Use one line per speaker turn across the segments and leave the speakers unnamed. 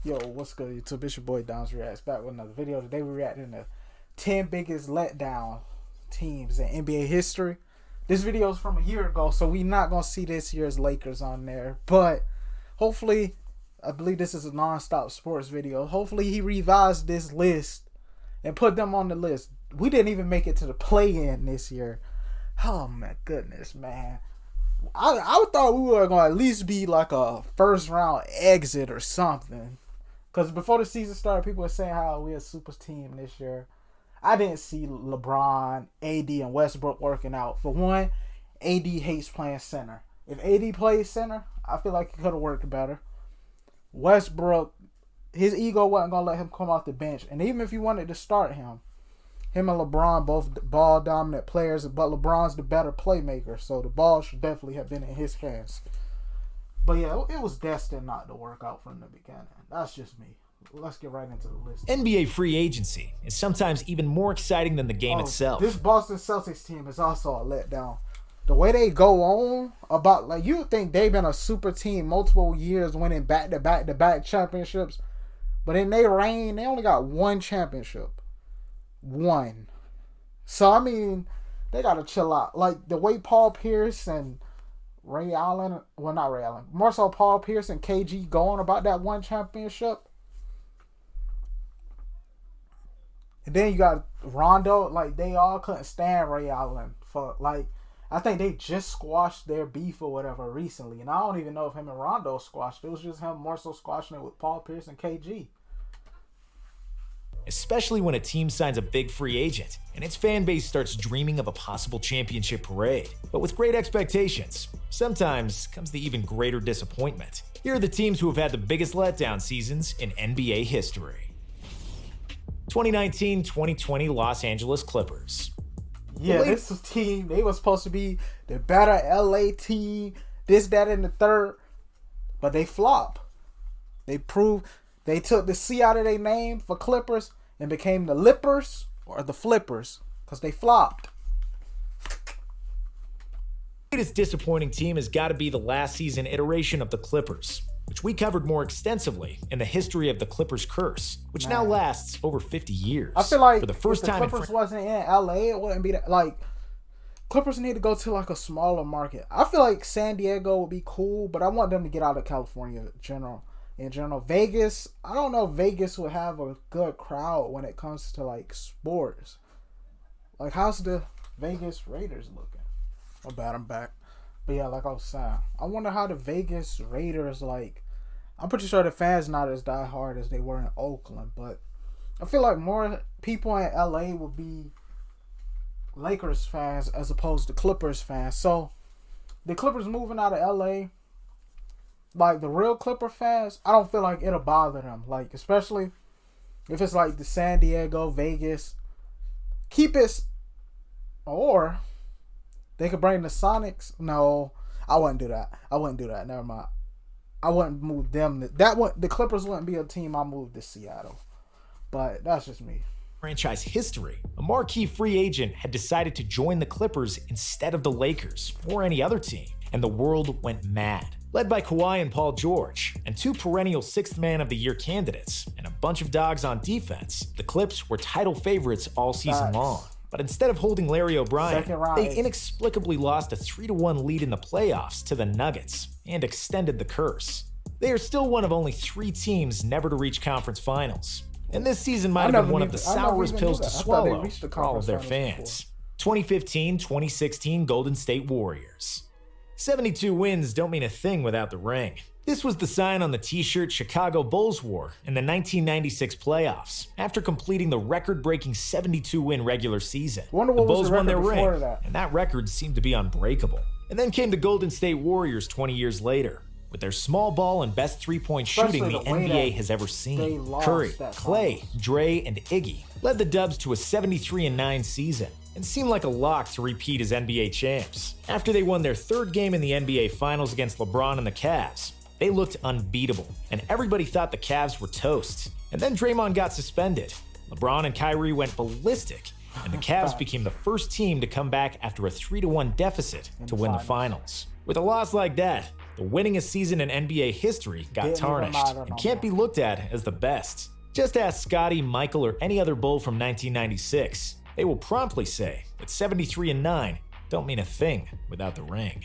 Yo, what's good, YouTube? It's your boy Downs Reacts back with another video. Today we're reacting to 10 biggest letdown teams in NBA history. This video is from a year ago, so we're not going to see this year's Lakers on there. But hopefully, I believe this is a non-stop sports video. Hopefully he revised this list and put them on the list. We didn't even make it to the play-in this year. Oh my goodness, man. I thought we were going to at least be like a first round exit or something. Because before the season started, people were saying how we're a super team this year. I didn't see LeBron, AD, and Westbrook working out. For one, AD hates playing center. If AD plays center, I feel like it could have worked better. Westbrook, his ego wasn't going to let him come off the bench. And even if you wanted to start him and LeBron, both ball-dominant players, but LeBron's the better playmaker. So the ball should definitely have been in his hands. But yeah, it was destined not to work out from the beginning. That's just me. Let's get right into the list.
NBA free agency is sometimes even more exciting than the game itself.
This Boston Celtics team is also a letdown. The way they go on about, like, you would think they've been a super team multiple years, winning back-to-back championships. But in their reign, they only got one championship. One. So, I mean, they got to chill out. Like, the way Paul Pierce and Ray Allen, well, not Ray Allen, more so Paul Pierce and KG going about that one championship. And then you got Rondo, like, they all couldn't stand Ray Allen for, like, I think they just squashed their beef or whatever recently. And I don't even know if him and Rondo squashed it. It was just him more so squashing it with Paul Pierce and KG.
Especially when a team signs a big free agent and its fan base starts dreaming of a possible championship parade. But with great expectations, sometimes comes the even greater disappointment. Here are the teams who have had the biggest letdown seasons in NBA history. 2019-2020 Los Angeles Clippers.
Yeah, this was team, they were supposed to be the better LA team, this, that, and the third. But they flop. They proved they took the C out of their name for Clippers and became the Lippers or the Flippers because they flopped.
The latest disappointing team has got to be the last season iteration of the Clippers, which we covered more extensively in the history of the Clippers curse, which now lasts over 50 years.
I feel like
for the first
if the
time
Clippers wasn't in LA, it wouldn't be that. Like, Clippers need to go to like a smaller market. I feel like San Diego would be cool, but I want them to get out of California in general. Vegas, I don't know if Vegas would have a good crowd when it comes to like sports. Like, how's the Vegas Raiders looking? My bad, I'm back. But yeah, like I was saying, I wonder how the Vegas Raiders, like, I'm pretty sure the fans not as diehard as they were in Oakland, but I feel like more people in LA will be Lakers fans as opposed to Clippers fans. So the Clippers moving out of LA, like the real Clipper fans, I don't feel like it'll bother them. Like, especially if it's like the San Diego, Vegas, keep it, or they could bring the Sonics. No, I wouldn't do that. Never mind. I wouldn't move them. The Clippers wouldn't be a team I moved to Seattle. But that's just me.
Franchise history, a marquee free agent had decided to join the Clippers instead of the Lakers or any other team, and the world went mad. Led by Kawhi and Paul George, and two perennial sixth man of the year candidates, and a bunch of dogs on defense, the Clips were title favorites all season long. But instead of holding Larry O'Brien, they inexplicably lost a 3-1 lead in the playoffs to the Nuggets and extended the curse. They are still one of only 3 teams never to reach conference finals. And this season might have been one of the sourest pills to swallow for all of their fans. 2015-2016 Golden State Warriors. 72 wins don't mean a thing without the ring. This was the sign on the t-shirt Chicago Bulls wore in the 1996 playoffs after completing the record-breaking 72-win regular season. The Bulls won their ring, and that record seemed to be unbreakable. And then came the Golden State Warriors 20 years later, with their small ball and best three-point shooting the NBA has ever seen. Curry, Clay, Dre, and Iggy led the Dubs to a 73-9 season and seemed like a lock to repeat as NBA champs. After they won their third game in the NBA Finals against LeBron and the Cavs, they looked unbeatable, and everybody thought the Cavs were toast. And then Draymond got suspended. LeBron and Kyrie went ballistic, and the Cavs became the first team to come back after a 3-1 deficit to win the finals. With a loss like that, the winningest season in NBA history got
Didn't even
tarnished
matter
and
no
can't
more.
be looked at as the best. Just ask Scotty, Michael, or any other Bull from 1996. They will promptly say that 73-9 don't mean a thing without the ring.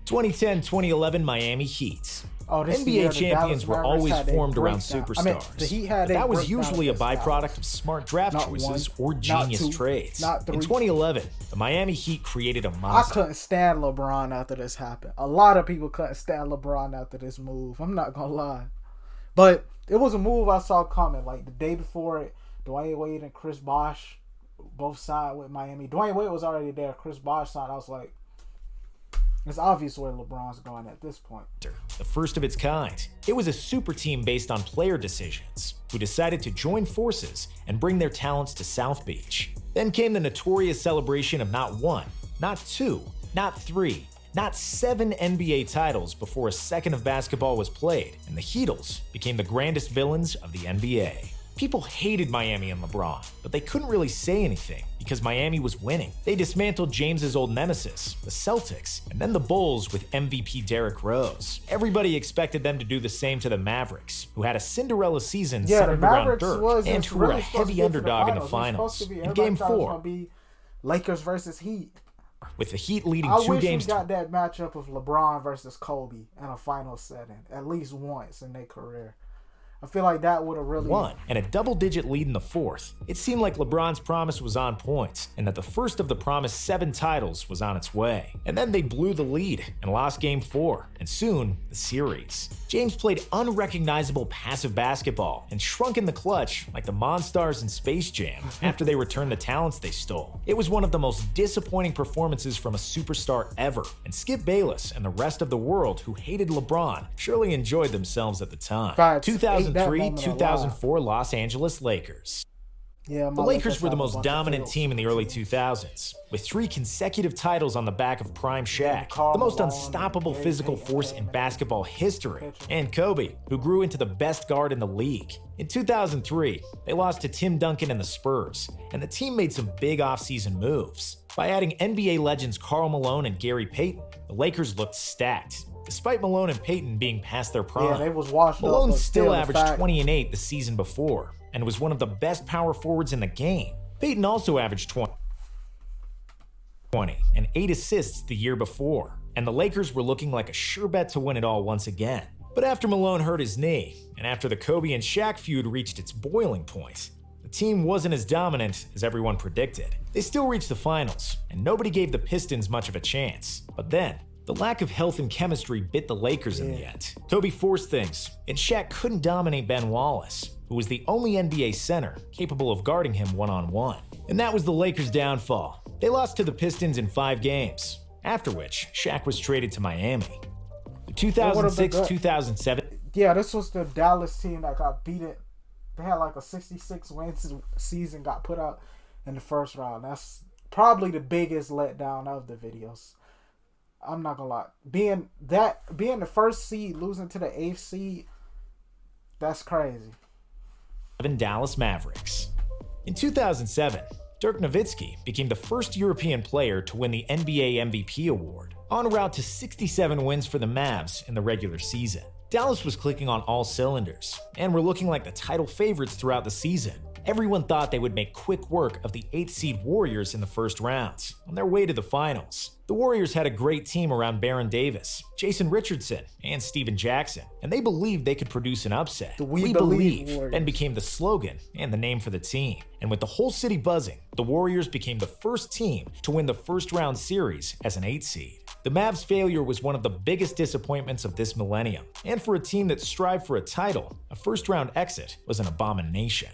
2010-2011 Miami Heat.
Oh, this year,
NBA
the
champions
Dallas
were
Mavericks
always
had a
formed around
breakdown.
superstars.
I mean, the Heat had
but
a
that was
breakdown
usually a
against Dallas.
byproduct of smart draft
Not
choices
one,
or
not
genius
two,
trades.
not three.
In 2011, the Miami Heat created a
I
monster.
couldn't stand LeBron after this happened. A lot of people couldn't stand LeBron after this move. I'm not gonna lie, but it was a move I saw coming. Like the day before it, Dwayne Wade and Chris Bosh both signed with Miami. Dwayne Wade was already there. Chris Bosh signed. I was like, it's obvious where LeBron's going at this point.
The first of its kind. It was a super team based on player decisions, who decided to join forces and bring their talents to South Beach. Then came the notorious celebration of not one, not two, not three, not 7 NBA titles before a second of basketball was played, and the Heatles became the grandest villains of the NBA. People hated Miami and LeBron, but they couldn't really say anything because Miami was winning. They dismantled James's old nemesis, the Celtics, and then the Bulls with MVP Derrick Rose. Everybody expected them to do the same to the Mavericks, who had a Cinderella season
Yeah, the
centered around
Mavericks
Dirk and who were a
really supposed to
heavy
get to
underdog in the
It was supposed
finals.
to be-
In
everybody
Game
thought it was
4,
gonna be Lakers versus Heat.
with the Heat leading
I
2
wish we
games
got that matchup of LeBron versus Kobe in a final setting at least once in their career. I feel like that would have really
won, and a double-digit lead in the fourth. It seemed like LeBron's promise was on point, and that the first of the promised 7 titles was on its way. And then they blew the lead and lost Game 4, and soon, the series. James played unrecognizable passive basketball and shrunk in the clutch like the Monstars in Space Jam after they returned the talents they stole. It was one of the most disappointing performances from a superstar ever, and Skip Bayless and the rest of the world who hated LeBron surely enjoyed themselves at the time.
Facts. Ate that
2003-2004 Los Angeles Lakers.
Yeah,
The Lakers were the most dominant team in the early 2000s, with 3 consecutive titles on the back of prime Shaq, the most unstoppable physical force in basketball history, and Kobe, who grew into the best guard in the league. In 2003, they lost to Tim Duncan and the Spurs, and the team made some big offseason moves. By adding NBA legends Karl Malone and Gary Payton, the Lakers looked stacked. Despite Malone and Payton being past their prime,
Yeah, they was washed
Malone
up, but
still
the
averaged
fact-
20 and 8 the season before, and was one of the best power forwards in the game. Payton also averaged 20 and 8 assists the year before, and the Lakers were looking like a sure bet to win it all once again. But after Malone hurt his knee, and after the Kobe and Shaq feud reached its boiling point, the team wasn't as dominant as everyone predicted. They still reached the finals, and nobody gave the Pistons much of a chance. But then, the lack of health and chemistry bit the Lakers in the end. Kobe forced things, and Shaq couldn't dominate Ben Wallace, who was the only NBA center capable of guarding him one-on-one. And that was the Lakers' downfall. They lost to the Pistons in 5 games, after which Shaq was traded to Miami. The 2006-2007
Yeah, this was the Dallas team that got beaten. They had like a 66 wins season, got put out in the first round. That's probably the biggest letdown of the videos. I'm not gonna lie. Being the first seed, losing to the 8th seed, that's crazy.
Dallas Mavericks. In 2007, Dirk Nowitzki became the first European player to win the NBA MVP award, en route to 67 wins for the Mavs in the regular season. Dallas was clicking on all cylinders, and were looking like the title favorites throughout the season. Everyone thought they would make quick work of the 8th seed Warriors in the first round, on their way to the finals. The Warriors had a great team around Baron Davis, Jason Richardson, and Steven Jackson, and they believed they could produce an upset.
The We Believe Warriors
then became the slogan and the name for the team. And with the whole city buzzing, the Warriors became the first team to win the first round series as an 8 seed. The Mavs' failure was one of the biggest disappointments of this millennium, and for a team that strived for a title, a first-round exit was an abomination.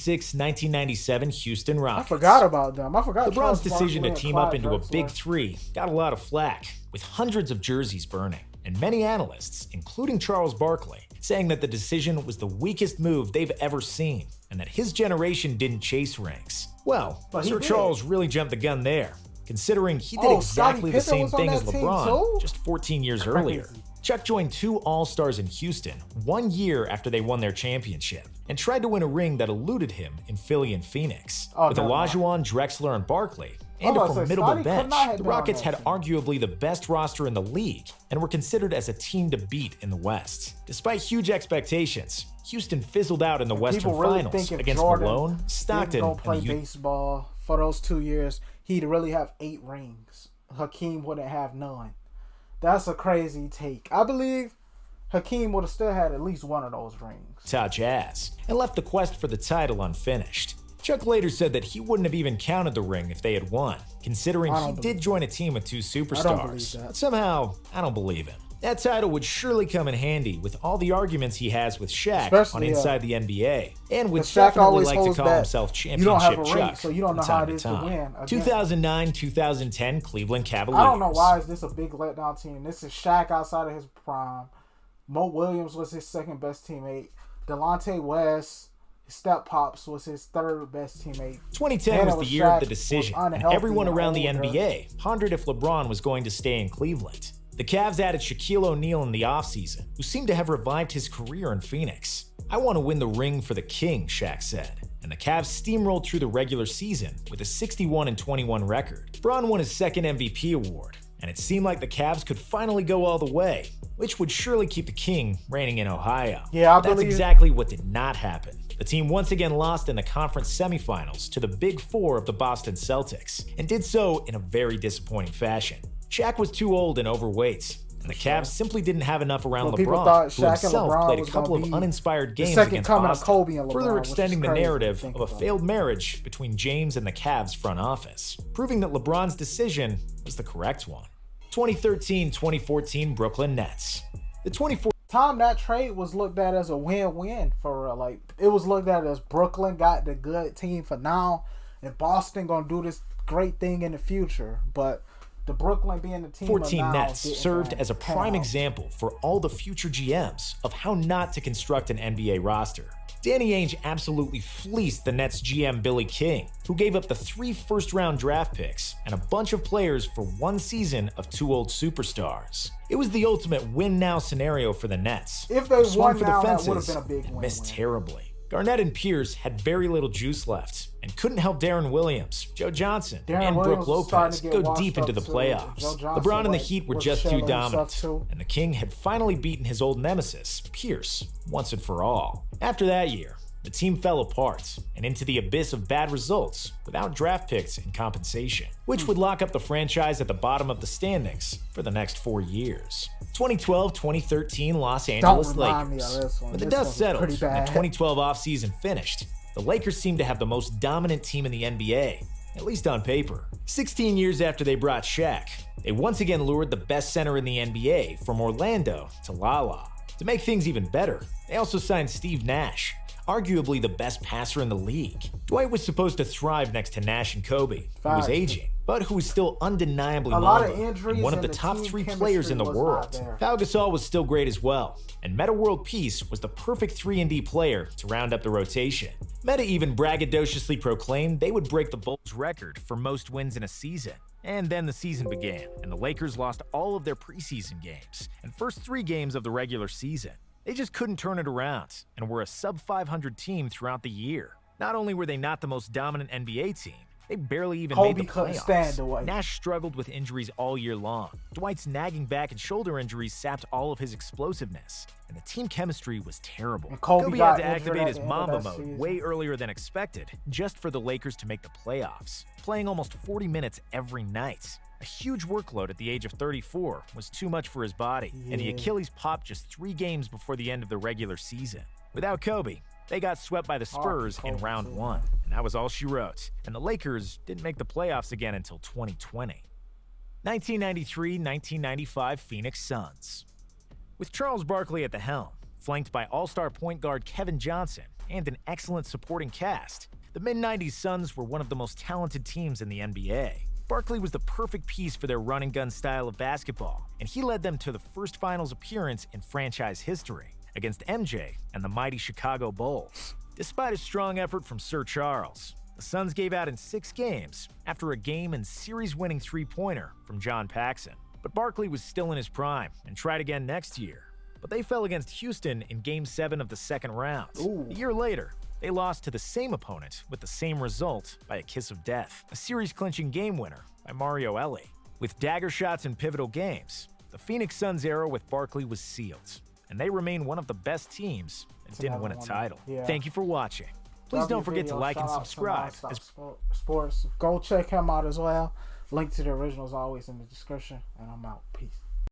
1996-1997 Houston Rockets.
I forgot about them. I forgot
LeBron's
Charles
decision to
Barkley
team
and
up
Clyde
into a
Drexler.
big 3 got a lot of flack, with hundreds of jerseys burning, and many analysts, including Charles Barkley, saying that the decision was the weakest move they've ever seen, and that his generation didn't chase rings. Well,
But he
Sir
did.
Charles really jumped the gun there, considering he did
Oh,
exactly
Scottie
the same
Pippen was on
thing as
that team
LeBron
too?
just 14 years
Crazy.
earlier. Chuck joined 2 All-Stars in Houston 1 year after they won their championship, and tried to win a ring that eluded him in Philly and Phoenix.
Oh,
with
never mind.
Olajuwon, Drexler, and Barkley, and
I
a
was about to say,
formidable
Scottie could
bench,
not have
the
been on
Rockets
that
had
team.
arguably the best roster in the league and were considered as a team to beat in the West. Despite huge expectations, Houston fizzled out in the Western
People really
Finals
think if
against
Jordan
Malone,
didn't
Stockton,
go
and
play
the
baseball for those 2 years, he'd really have 8 rings. Hakeem wouldn't have none. That's a crazy take. I believe Hakeem would have still had at least one of those rings.
Utah Jazz, and left the quest for the title unfinished. Chuck later said that he wouldn't have even counted the ring if they had won, considering he did join a team with 2 superstars. But somehow, I don't believe him. That title would surely come in handy with all the arguments he has with Shaq on Inside the NBA, and would definitely like to call himself Championship Chuck
so you don't know how it is to win.
2009-2010 Cleveland Cavaliers.
I don't know why is this a big letdown team. This is Shaq outside of his prime. Mo Williams was his second best teammate. Delonte West, his step pops, was his third best teammate.
2010 was the year of the decision, and everyone around the NBA pondered if LeBron was going to stay in Cleveland. The Cavs added Shaquille O'Neal in the offseason, who seemed to have revived his career in Phoenix. "I want to win the ring for the king," Shaq said. And the Cavs steamrolled through the regular season with a 61-21 record. LeBron won his second MVP award, and it seemed like the Cavs could finally go all the way, which would surely keep the king reigning in Ohio.
Yeah,
That's exactly what did not happen. The team once again lost in the conference semifinals to the Big Four of the Boston Celtics, and did so in a very disappointing fashion. Shaq was too old and overweight, and the Cavs simply didn't have enough around LeBron, who himself played a couple of uninspired games against Boston, further extending the narrative of a failed marriage between James and the Cavs front office, proving that LeBron's decision was the correct one. 2013-2014 Brooklyn Nets. The 2014
time that trade was looked at as a win-win for real. Like, it was looked at as Brooklyn got the good team for now, and Boston gonna do this great thing in the future. But the Brooklyn being the team
14 Nets served as a prime example for all the future GMs of how not to construct an NBA roster. Danny Ainge absolutely fleeced the Nets GM Billy King, who gave up the 3 first-round draft picks and a bunch of players for 1 season of 2 old superstars. It was the ultimate win-now scenario for the Nets.
If they
swung
won
for
now,
the
that would
fences
have been a big
and
win.
missed terribly. Garnett and Pierce had very little juice left and couldn't help Darren Williams, Joe Johnson, and Brook Lopez go deep into the playoffs. LeBron and the Heat were just too dominant, and the King had finally beaten his old nemesis, Pierce, once and for all. After that year, the team fell apart and into the abyss of bad results without draft picks and compensation, which would lock up the franchise at the bottom of the standings for the next 4 years. 2012-2013 Los Angeles Lakers. When the dust settled and the 2012 offseason finished, the Lakers seemed to have the most dominant team in the NBA, at least on paper. 16 years after they brought Shaq, they once again lured the best center in the NBA from Orlando to Lala. To make things even better, they also signed Steve Nash, arguably the best passer in the league. Dwight was supposed to thrive next to Nash and Kobe, who was aging, but who was still undeniably Mamba, and one of the top 3 players in the world. Pau Gasol was still great as well, and Metta World Peace was the perfect 3-and-D player to round up the rotation. Metta even braggadociously proclaimed they would break the Bulls' record for most wins in a season. And then the season began, and the Lakers lost all of their preseason games and first 3 games of the regular season. They just couldn't turn it around and were a sub-500 team throughout the year. Not only were they not the most dominant NBA team, they barely even made the playoffs. Nash struggled with injuries all year long. Dwight's nagging back and shoulder injuries sapped all of his explosiveness, and the team chemistry was terrible. Kobe had to activate his Mamba mode way earlier than expected, just for the Lakers to make the playoffs, playing almost 40 minutes every night. A huge workload at the age of 34 was too much for his body, and the Achilles popped just 3 games before the end of the regular season. Without Kobe, they got swept by the Spurs in round 1, and that was all she wrote, and the Lakers didn't make the playoffs again until 2020. 1993-1995 Phoenix Suns. With Charles Barkley at the helm, flanked by all-star point guard Kevin Johnson and an excellent supporting cast, the mid-90s Suns were one of the most talented teams in the NBA. Barkley was the perfect piece for their run-and-gun style of basketball, and he led them to the first finals appearance in franchise history against MJ and the mighty Chicago Bulls. Despite a strong effort from Sir Charles, the Suns gave out in 6 games after a game and series-winning three-pointer from John Paxson. But Barkley was still in his prime and tried again next year. But they fell against Houston in Game 7 of the second round. A year later, they lost to the same opponent with the same result by a kiss of death, a series-clinching game winner by Mario Ellie. With dagger shots in pivotal games, the Phoenix Suns' era with Barkley was sealed, and they remain one of the best teams that didn't win a title. Thank you for watching. Please don't forget to like and subscribe.
Sports. Go check him out as well. Link to the original is always in the description, and I'm out. Peace.